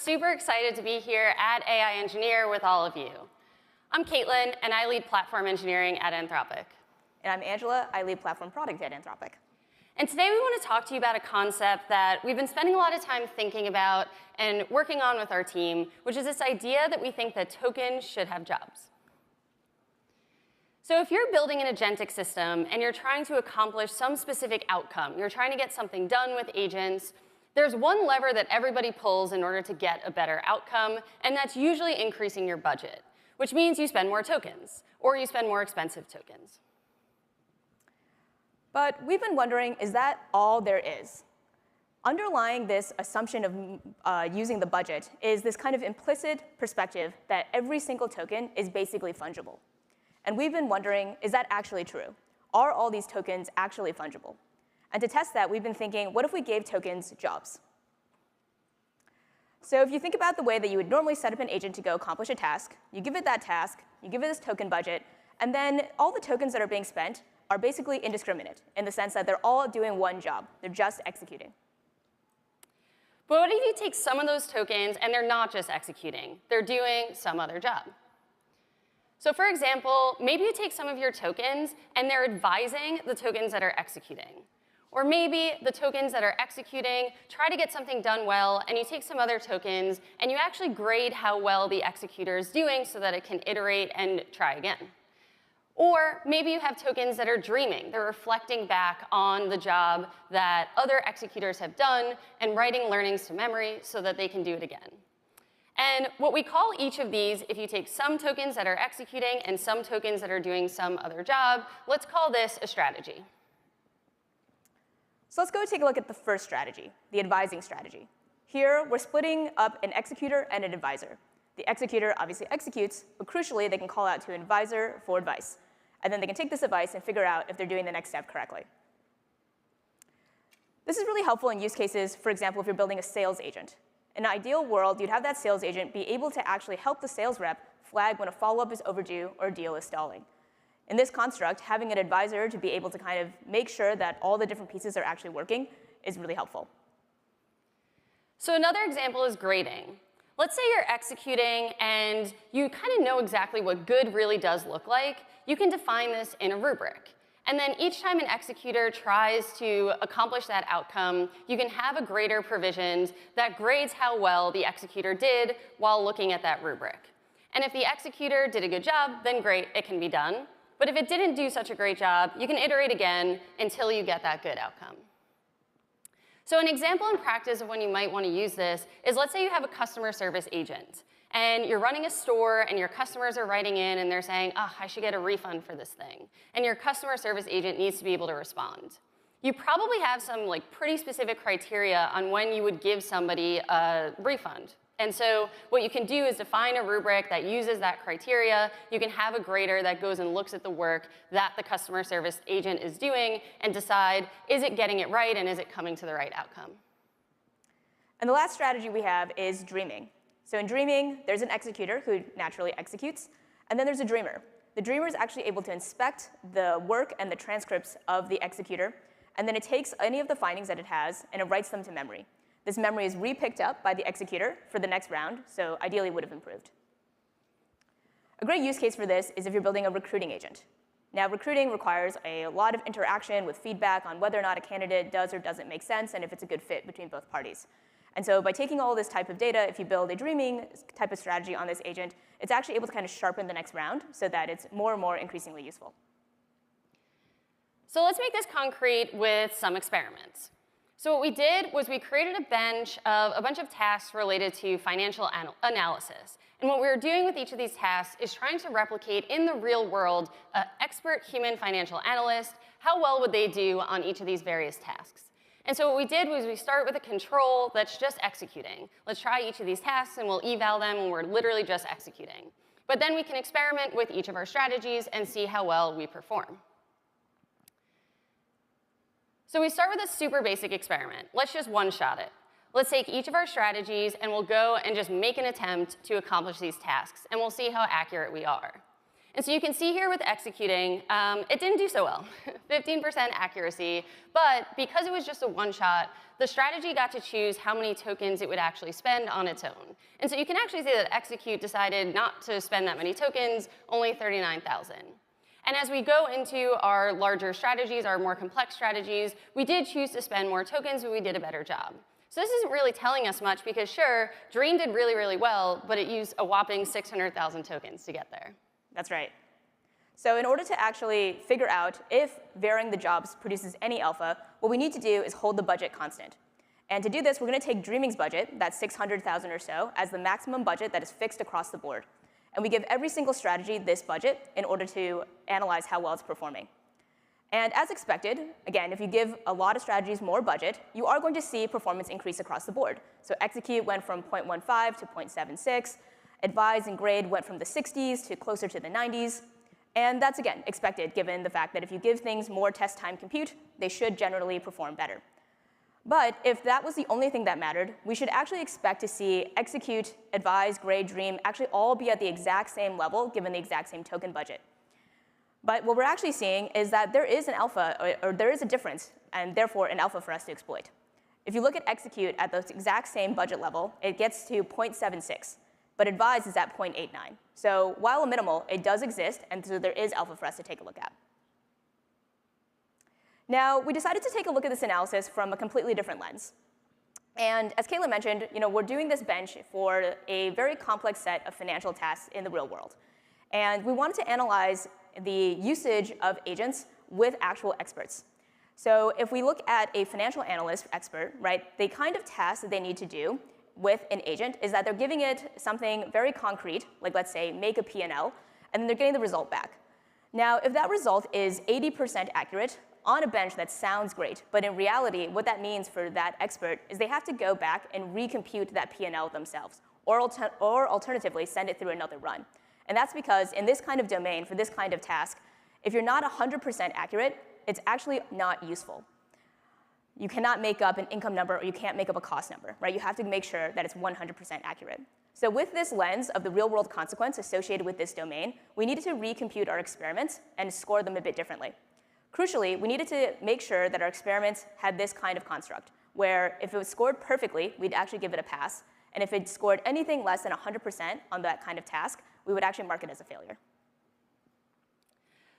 Super excited to be here at AI Engineer with all of you. I'm Caitlin, and I lead platform engineering at Anthropic. And I'm Angela. I lead platform product at Anthropic. And today we want to talk to you about a concept that we've been spending a lot of time thinking about and working on with our team, which is this idea that we think that tokens should have jobs. So if you're building an agentic system and you're trying to accomplish some specific outcome, you're trying to get something done with agents, there's one lever that everybody pulls in order to get a better outcome, and that's usually increasing your budget, which means you spend more tokens, or you spend more expensive tokens. But we've been wondering, is that all there is? Underlying this assumption of using the budget is this kind of implicit perspective that every single token is basically fungible. And we've been wondering, is that actually true? Are all these tokens actually fungible? And to test that, we've been thinking, what if we gave tokens jobs? So if you think about the way that you would normally set up an agent to go accomplish a task, you give it that task, you give it this token budget, and then all the tokens that are being spent are basically indiscriminate in the sense that they're all doing one job. They're just executing. But what if you take some of those tokens and they're not just executing? They're doing some other job. So for example, maybe you take some of your tokens and they're advising the tokens that are executing. Or maybe the tokens that are executing try to get something done well, and you take some other tokens, and you actually grade how well the executor is doing so that it can iterate and try again. Or maybe you have tokens that are dreaming. They're reflecting back on the job that other executors have done and writing learnings to memory so that they can do it again. And what we call each of these, if you take some tokens that are executing and some tokens that are doing some other job, let's call this a strategy. So let's go take a look at the first strategy, the advising strategy. Here, we're splitting up an executor and an advisor. The executor obviously executes, but crucially, they can call out to an advisor for advice. And then they can take this advice and figure out if they're doing the next step correctly. This is really helpful in use cases, for example, if you're building a sales agent. In an ideal world, you'd have that sales agent be able to actually help the sales rep flag when a follow-up is overdue or a deal is stalling. In this construct, having an advisor to be able to kind of make sure that all the different pieces are actually working is really helpful. So another example is grading. Let's say you're executing and you kind of know exactly what good really does look like. You can define this in a rubric. And then each time an executor tries to accomplish that outcome, you can have a grader provisioned that grades how well the executor did while looking at that rubric. And if the executor did a good job, then great, it can be done. But if it didn't do such a great job, you can iterate again until you get that good outcome. So an example in practice of when you might want to use this is, let's say you have a customer service agent, and you're running a store, and your customers are writing in, and they're saying, oh, I should get a refund for this thing. And your customer service agent needs to be able to respond. You probably have some pretty specific criteria on when you would give somebody a refund. And so what you can do is define a rubric that uses that criteria. You can have a grader that goes and looks at the work that the customer service agent is doing and decide, is it getting it right and is it coming to the right outcome? And the last strategy we have is dreaming. So in dreaming, there's an executor who naturally executes, and then there's a dreamer. The dreamer is actually able to inspect the work and the transcripts of the executor, and then it takes any of the findings that it has and it writes them to memory. This memory is re-picked up by the executor for the next round, so ideally would have improved. A great use case for this is if you're building a recruiting agent. Now, recruiting requires a lot of interaction with feedback on whether or not a candidate does or doesn't make sense and if it's a good fit between both parties. And so by taking all this type of data, if you build a dreaming type of strategy on this agent, it's actually able to kind of sharpen the next round so that it's more and more increasingly useful. So let's make this concrete with some experiments. So what we did was we created a bunch of tasks related to financial analysis. And what we were doing with each of these tasks is trying to replicate in the real world an expert human financial analyst. How well would they do on each of these various tasks? And so what we did was we start with a control that's just executing. Let's try each of these tasks, and we'll eval them when we're literally just executing. But then we can experiment with each of our strategies and see how well we perform. So we start with a super basic experiment. Let's just one-shot it. Let's take each of our strategies, and we'll go and just make an attempt to accomplish these tasks, and we'll see how accurate we are. And so you can see here with executing, it didn't do so well, 15% accuracy. But because it was just a one-shot, the strategy got to choose how many tokens it would actually spend on its own. And so you can actually see that execute decided not to spend that many tokens, only 39,000. And as we go into our larger strategies, our more complex strategies, we did choose to spend more tokens, but we did a better job. So this isn't really telling us much because, sure, Dream did really, really well, but it used a whopping 600,000 tokens to get there. That's right. So in order to actually figure out if varying the jobs produces any alpha, what we need to do is hold the budget constant. And to do this, we're going to take Dreaming's budget, that's 600,000 or so, as the maximum budget that is fixed across the board. And we give every single strategy this budget in order to analyze how well it's performing. And as expected, again, if you give a lot of strategies more budget, you are going to see performance increase across the board. So execute went from 0.15 to 0.76. Advise and grade went from the 60s to closer to the 90s. And that's, again, expected, given the fact that if you give things more test time compute, they should generally perform better. But if that was the only thing that mattered, we should actually expect to see execute, advise, grade, dream actually all be at the exact same level, given the exact same token budget. But what we're actually seeing is that there is an alpha, or there is a difference, and therefore an alpha for us to exploit. If you look at execute at the exact same budget level, it gets to 0.76. But advise is at 0.89. So while a minimal, it does exist, and so there is alpha for us to take a look at. Now, we decided to take a look at this analysis from a completely different lens. And as Caitlin mentioned, we're doing this bench for a very complex set of financial tasks in the real world. And we wanted to analyze the usage of agents with actual experts. So if we look at a financial analyst expert, right, the kind of tasks that they need to do with an agent is that they're giving it something very concrete, like let's say make a P&L, and then they're getting the result back. Now, if that result is 80% accurate on a bench that sounds great, but in reality, what that means for that expert is they have to go back and recompute that P&L themselves, or alternatively, send it through another run. And that's because in this kind of domain, for this kind of task, if you're not 100% accurate, it's actually not useful. You cannot make up an income number, or you can't make up a cost number, right? You have to make sure that it's 100% accurate. So with this lens of the real-world consequence associated with this domain, we needed to recompute our experiments and score them a bit differently. Crucially, we needed to make sure that our experiments had this kind of construct, where if it was scored perfectly, we'd actually give it a pass, and if it scored anything less than 100% on that kind of task, we would actually mark it as a failure.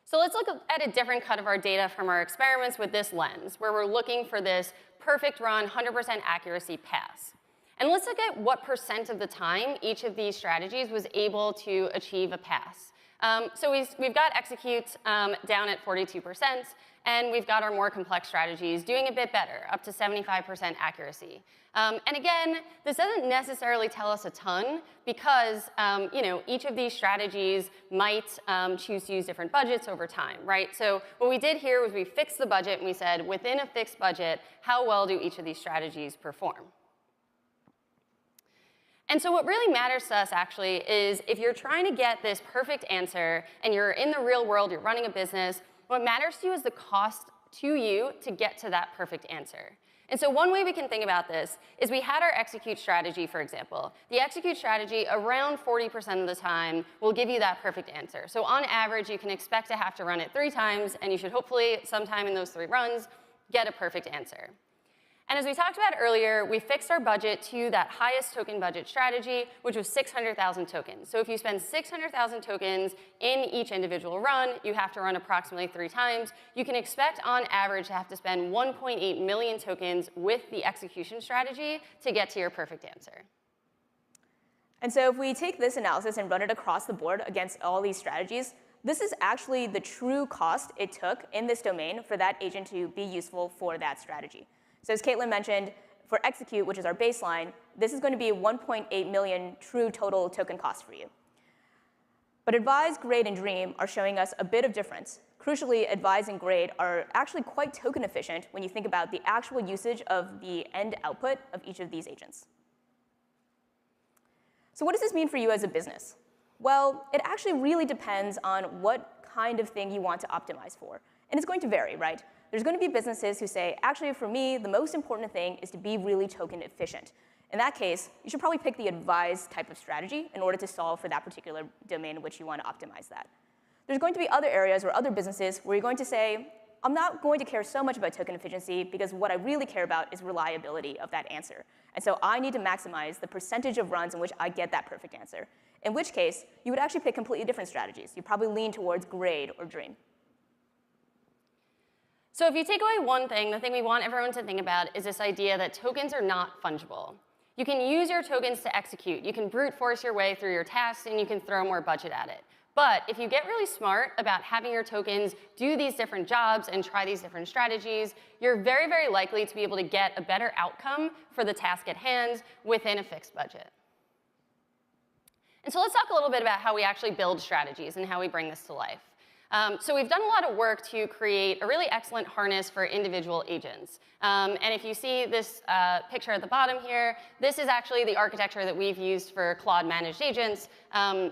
So let's look at a different cut of our data from our experiments with this lens, where we're looking for this perfect run, 100% accuracy pass. And let's look at what % of the time each of these strategies was able to achieve a pass. So we've got execute down at 42%, and we've got our more complex strategies doing a bit better, up to 75% accuracy. And again, this doesn't necessarily tell us a ton because each of these strategies might choose to use different budgets over time, right? So what we did here was we fixed the budget and we said, within a fixed budget, how well do each of these strategies perform? And so what really matters to us, actually, is if you're trying to get this perfect answer and you're in the real world, you're running a business, what matters to you is the cost to you to get to that perfect answer. And so one way we can think about this is we had our execute strategy, for example. The execute strategy, around 40% of the time, will give you that perfect answer. So on average, you can expect to have to run it 3 times, and you should hopefully, sometime in those 3 runs, get a perfect answer. And as we talked about earlier, we fixed our budget to that highest token budget strategy, which was 600,000 tokens. So if you spend 600,000 tokens in each individual run, you have to run approximately 3 times. You can expect, on average, to have to spend 1.8 million tokens with the execution strategy to get to your perfect answer. And so if we take this analysis and run it across the board against all these strategies, this is actually the true cost it took in this domain for that agent to be useful for that strategy. So as Caitlin mentioned, for execute, which is our baseline, this is going to be 1.8 million true total token cost for you. But advise, grade, and dream are showing us a bit of difference. Crucially, advise and grade are actually quite token efficient when you think about the actual usage of the end output of each of these agents. So what does this mean for you as a business? Well, it actually really depends on what kind of thing you want to optimize for. And it's going to vary, right? There's going to be businesses who say, actually, for me, the most important thing is to be really token efficient. In that case, you should probably pick the advise type of strategy in order to solve for that particular domain in which you want to optimize that. There's going to be other areas or other businesses where you're going to say, I'm not going to care so much about token efficiency because what I really care about is reliability of that answer. And so I need to maximize the percentage of runs in which I get that perfect answer. In which case, you would actually pick completely different strategies. You'd probably lean towards grade or dream. So if you take away one thing, the thing we want everyone to think about is this idea that tokens are not fungible. You can use your tokens to execute. You can brute force your way through your tasks, and you can throw more budget at it. But if you get really smart about having your tokens do these different jobs and try these different strategies, you're very, very likely to be able to get a better outcome for the task at hand within a fixed budget. And so let's talk a little bit about how we actually build strategies and how we bring this to life. So we've done a lot of work to create a really excellent harness for individual agents. And if you see this picture at the bottom here, this is actually the architecture that we've used for Claude Managed Agents,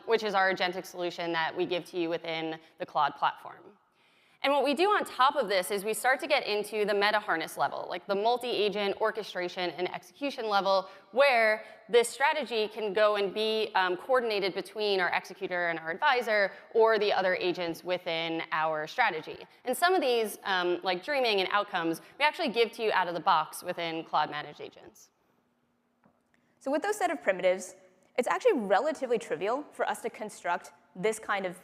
which is our agentic solution that we give to you within the Claude platform. And what we do on top of this is we start to get into the meta harness level, like the multi-agent orchestration and execution level, where this strategy can go and be coordinated between our executor and our advisor or the other agents within our strategy. And some of these, like dreaming and outcomes, we actually give to you out of the box within Claude Managed Agents. So with those set of primitives, it's actually relatively trivial for us to construct this kind of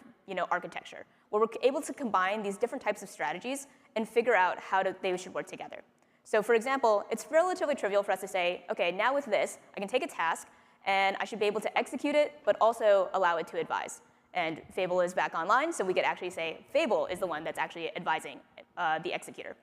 architecture, where we're able to combine these different types of strategies and figure out how they should work together. So for example, it's relatively trivial for us to say, OK, now with this, I can take a task, and I should be able to execute it, but also allow it to advise. And Fable is back online, so we could actually say Fable is the one that's actually advising the executor.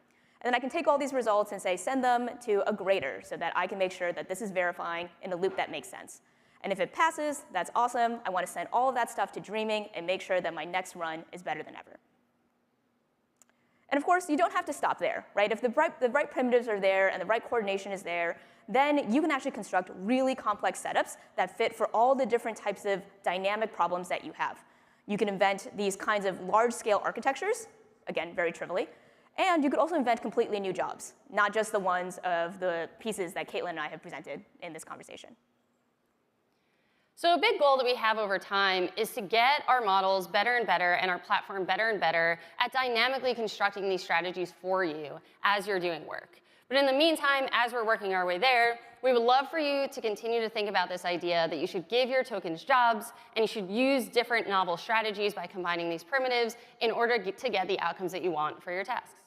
And then I can take all these results and say, send them to a grader so that I can make sure that this is verifying in a loop that makes sense. And if it passes, that's awesome. I want to send all of that stuff to dreaming and make sure that my next run is better than ever. And of course, you don't have to stop there, right? If the right primitives are there and the right coordination is there, then you can actually construct really complex setups that fit for all the different types of dynamic problems that you have. You can invent these kinds of large-scale architectures, again, very trivially. And you could also invent completely new jobs, not just the ones of the pieces that Caitlin and I have presented in this conversation. So a big goal that we have over time is to get our models better and better and our platform better and better at dynamically constructing these strategies for you as you're doing work. But in the meantime, as we're working our way there, we would love for you to continue to think about this idea that you should give your tokens jobs, and you should use different novel strategies by combining these primitives in order to get the outcomes that you want for your tasks.